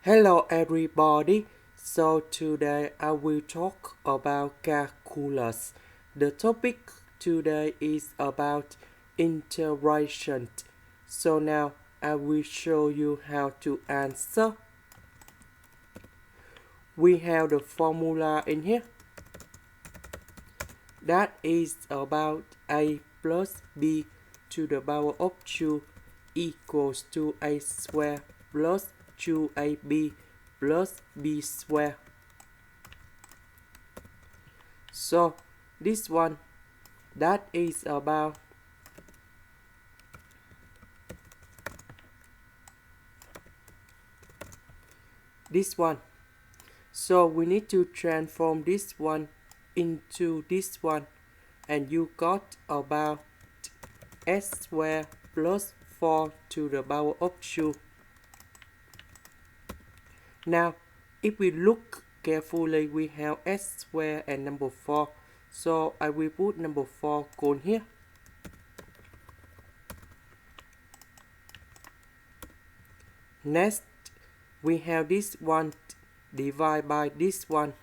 Hello everybody, so today I will talk about calculus. The topic today is about integration. So now I will show you how to answer. We have the formula in here. That is about a plus b to the power of 2 equals to a squared plus 2ab plus b squared. So this one, that is about this one. So we need to transform this one into this one, and you got about s squared plus 4 to the power of 2. Now, if we look carefully, we have s squared and number 4. So I will put number 4 on here. Next, we have this one divided by this one.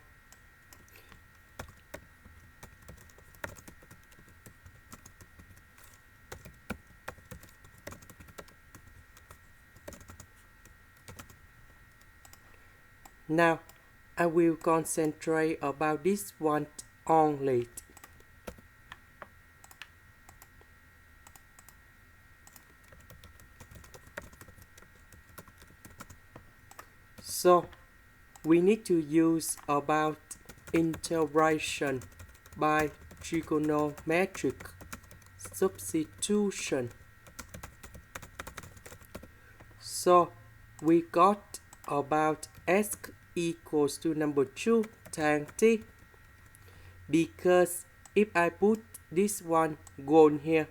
Now, I will concentrate about this one only. So, we need to use about integration by trigonometric substitution. So, we got about s equals to number 2 times t, because if I put this one gone here,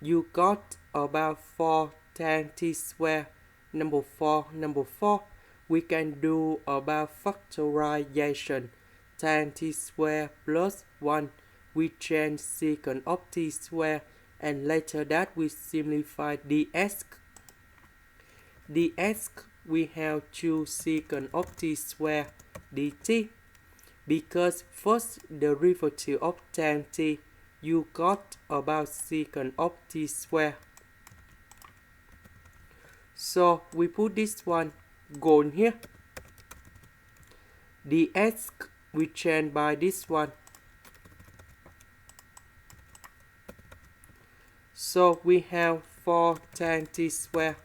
you got about 4 times t squared, number 4. We can do about factorization. Tan t squared plus 1, we change secant of t squared, and later that we simplify ds. ds, we have 2 secant of t squared dt, because first derivative of tan t, you got about secant of t squared. So we put this one gone here. ds, we change by this one. So we have 4 tan t squared.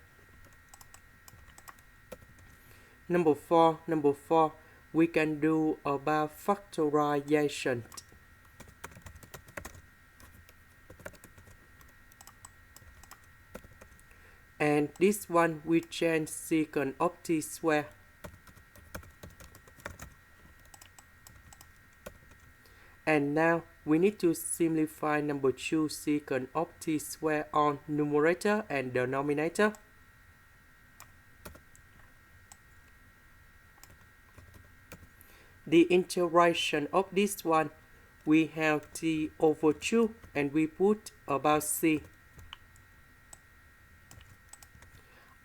Number 4, we can do about factorization. And this one we change secant of t squared. And now we need to simplify number 2 secant of t squared on numerator and denominator. The integration of this one, we have t over 2, and we put about c.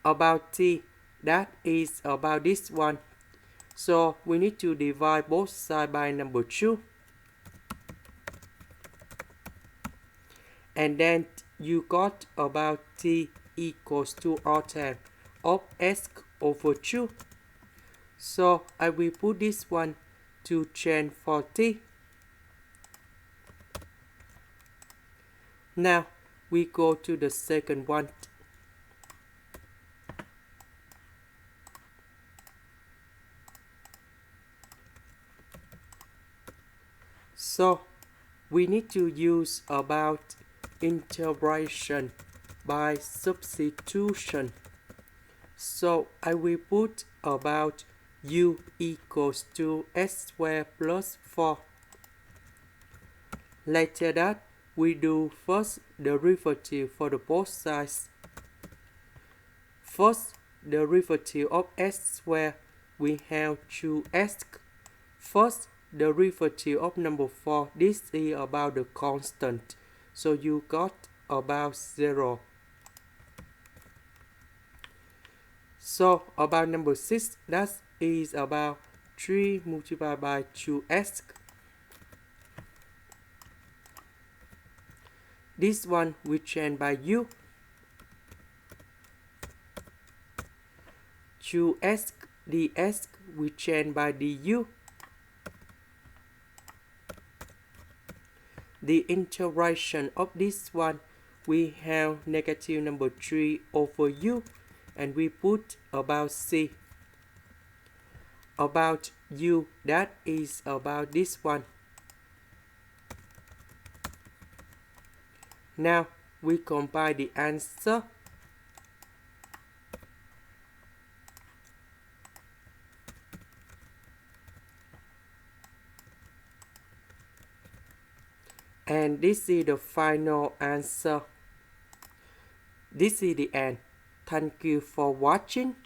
About t, that is about this one. So we need to divide both sides by number 2. And then you got about t equals to tan of s over 2. So I will put this one to change for t. Now we go to the second one. So we need to use about integration by substitution. So I will put about u equals to s squared plus 4. Later that, we do first derivative for the both sides. First derivative of s squared, we have 2s. First derivative of number 4, this is about the constant. So you got about 0. So about number 6, that is about 3 multiplied by 2x. This one we change by u. 2x dx we change by du. The integration of this one, we have negative number 3 over u, and we put about c. About u, that is about this one. Now we compile the answer. And this is the final answer. This is the end. Thank you for watching.